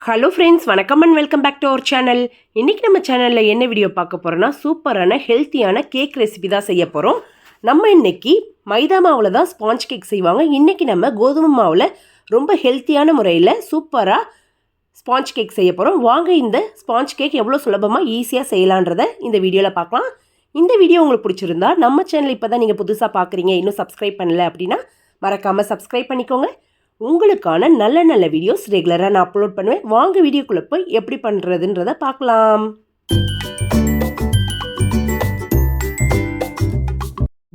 Hello friends, வணக்கம் and welcome back to our channel. இன்றைக்கி நம்ம சேனலில் என்ன வீடியோ பார்க்க போகிறோன்னா, சூப்பரான ஹெல்த்தியான கேக் ரெசிபி தான் செய்ய போகிறோம். நம்ம இன்றைக்கி மைதா மாவில் தான் ஸ்பாஞ்ச் கேக் செய்வாங்க. இன்றைக்கி நம்ம கோதுமை மாவில் ரொம்ப ஹெல்த்தியான முறையில் சூப்பராக ஸ்பாஞ்ச் கேக் செய்ய போகிறோம். வாங்க இந்த ஸ்பாஞ்ச் கேக் எவ்வளோ சுலபமாக ஈஸியாக செய்யலான்றதை இந்த வீடியோவில் பார்க்கலாம். இந்த வீடியோ உங்களுக்கு பிடிச்சிருந்தா நம்ம சேனல் இப்போ தான் நீங்கள் புதுசாக பார்க்குறீங்க, இன்னும் சப்ஸ்கிரைப் பண்ணலை அப்படின்னா மறக்காமல் சப்ஸ்கிரைப் பண்ணிக்கோங்க. உங்களுக்கான நல்ல நல்ல வீடியோஸ் ரெகுலராக நான் அப்லோட் பண்ணுவேன். வாங்க வீடியோக்குள்ளே போய் எப்படி பண்ணுறதுன்றதை பார்க்கலாம்.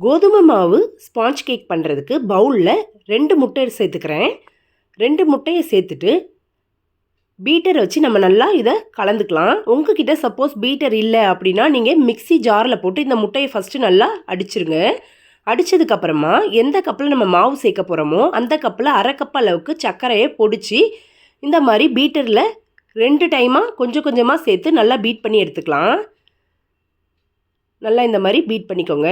கோதுமை மாவு ஸ்பாஞ்ச் கேக் பண்ணுறதுக்கு பவுலில் 2 முட்டை சேர்த்துக்கிறேன். 2 முட்டையை சேர்த்துட்டு பீட்டர் வச்சு நம்ம நல்லா இதை கலந்துக்கலாம். உங்ககிட்ட சப்போஸ் பீட்டர் இல்லை அப்படின்னா நீங்கள் மிக்ஸி ஜாரில் போட்டு இந்த முட்டையை ஃபஸ்ட்டு நல்லா அடிச்சிருங்க. அடித்ததுக்கப்புறமா எந்த கப்பில் நம்ம மாவு சேர்க்க போகிறோமோ அந்த கப்பில் அரை கப் அளவுக்கு சர்க்கரையை பொடிச்சு இந்த மாதிரி பீட்டரில் 2 டைமாக கொஞ்சம் கொஞ்சமாக சேர்த்து நல்லா பீட் பண்ணி எடுத்துக்கலாம். நல்லா இந்த மாதிரி பீட் பண்ணிக்கோங்க.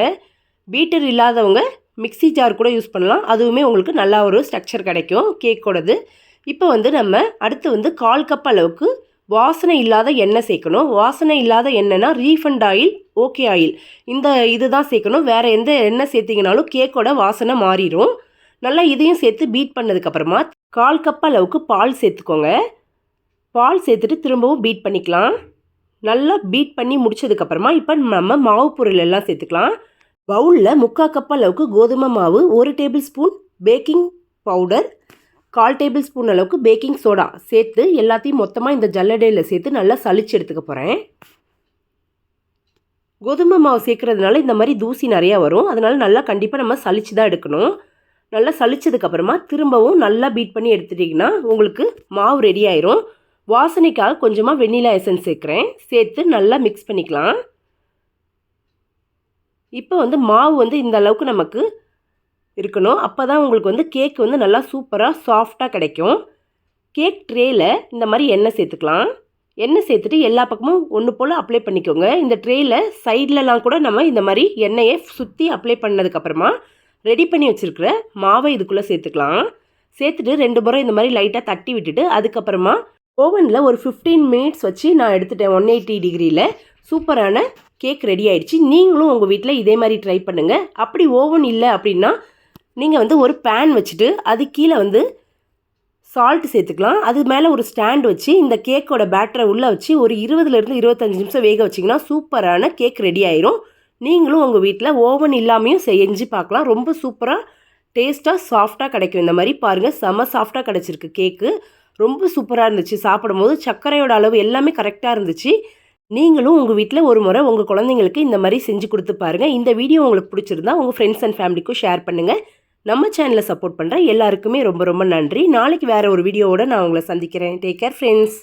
பீட்டர் இல்லாதவங்க மிக்ஸி ஜார் கூட யூஸ் பண்ணலாம், அதுவுமே உங்களுக்கு நல்லா ஒரு ஸ்ட்ரக்சர் கிடைக்கும் கேக்கோடது. இப்போ நம்ம அடுத்து 1/4 கப் அளவுக்கு வாசனை இல்லாத எண்ணெய் சேர்க்கணும். வாசனை இல்லாத எண்ணெய்னா ரீஃபண்ட் ஆயில், ஓகே ஆயில், இந்த இது தான் சேர்க்கணும். வேறு எந்த எண்ணெய் சேர்த்திங்கனாலும் கேக்கோட வாசனை மாறிடும். நல்லா இதையும் சேர்த்து பீட் பண்ணதுக்கப்புறமா 1/4 கப் அளவுக்கு பால் சேர்த்துக்கோங்க. பால் சேர்த்துட்டு திரும்பவும் பீட் பண்ணிக்கலாம். நல்லா பீட் பண்ணி முடிச்சதுக்கப்புறமா இப்போ நம்ம மாவு பொருள் எல்லாம் சேர்த்துக்கலாம். பவுலில் 3/4 கப் அளவுக்கு கோதுமை மாவு, 1 table spoon baking powder, 1/4 table spoon அளவுக்கு பேக்கிங் சோடா சேர்த்து எல்லாத்தையும் மொத்தமாக இந்த ஜல்லடையில் சேர்த்து நல்லா சளிச்சு எடுத்துக்க போகிறேன். கோதுமை மாவு சேர்க்குறதுனால இந்த மாதிரி தூசி நிறையா வரும், அதனால் நல்லா கண்டிப்பாக நம்ம சளிச்சு தான் எடுக்கணும். நல்லா சளிச்சதுக்கப்புறமா திரும்பவும் நல்லா பீட் பண்ணி எடுத்துட்டிங்கன்னா உங்களுக்கு மாவு ரெடி ஆயிரும். வாசனைக்காக கொஞ்சமாக வெண்ணிலா எசன்ஸ் சேர்க்குறேன். சேர்த்து நல்லா மிக்ஸ் பண்ணிக்கலாம். இப்போ மாவு இந்த அளவுக்கு நமக்கு இருக்கணும். அப்போ தான் உங்களுக்கு கேக் நல்லா சூப்பராக சாஃப்டாக கிடைக்கும். கேக் ட்ரேயில் இந்த மாதிரி எண்ணெய் சேர்த்துக்கலாம். எண்ணெய் சேர்த்துட்டு எல்லா பக்கமும் ஒன்று போல் அப்ளை பண்ணிக்கோங்க. இந்த ட்ரேயில் சைட்லலாம் கூட நம்ம இந்த மாதிரி எண்ணெயை சுற்றி அப்ளை பண்ணதுக்கப்புறமா ரெடி பண்ணி வச்சுருக்கிற மாவை இதுக்குள்ளே சேர்த்துக்கலாம். சேர்த்துட்டு 2 முறை இந்த மாதிரி லைட்டாக தட்டி விட்டுட்டு அதுக்கப்புறமா ஓவனில் ஒரு 15 மினிட்ஸ் வச்சு நான் எடுத்துட்டேன். 180 டிகிரியில் சூப்பரான கேக் ரெடி ஆகிடுச்சு. நீங்களும் உங்கள் வீட்டில் இதே மாதிரி ட்ரை பண்ணுங்கள். அப்படி ஓவன் இல்லை அப்படின்னா நீங்கள் ஒரு பேன் வச்சுட்டு அது கீழே சால்ட் சேர்த்துக்கலாம். அது மேலே ஒரு ஸ்டாண்ட் வச்சு இந்த கேக்கோட பேட்டரை உள்ளே வச்சு ஒரு 20லேருந்து 25 நிமிஷம் வேக வச்சிங்கன்னா சூப்பரான கேக் ரெடி ஆயிரும். நீங்களும் உங்கள் வீட்டில் ஓவன் இல்லாமையும் செஞ்சு பார்க்கலாம். ரொம்ப சூப்பராக டேஸ்ட்டாக சாஃப்டாக கிடைக்கும். இந்த மாதிரி பாருங்கள், செம சாஃப்டாக கிடச்சிருக்கு கேக்கு. ரொம்ப சூப்பராக இருந்துச்சு. சாப்பிடும் போது சர்க்கரையோட அளவு எல்லாமே கரெக்டாக இருந்துச்சு. நீங்களும் உங்கள் வீட்டில் ஒரு முறை உங்கள் குழந்தைங்களுக்கு இந்த மாதிரி செஞ்சு கொடுத்து பாருங்கள். இந்த வீடியோ உங்களுக்கு பிடிச்சிருந்தா உங்கள் ஃப்ரெண்ட்ஸ் அண்ட் ஃபேமிலிக்கும் ஷேர் பண்ணுங்கள். நம்ம சேனலை சப்போர்ட் பண்ணுற எல்லாருக்குமே ரொம்ப ரொம்ப நன்றி. நாளைக்கு வேறு ஒரு வீடியோவோட நான் உங்களை சந்திக்கிறேன். Take care friends.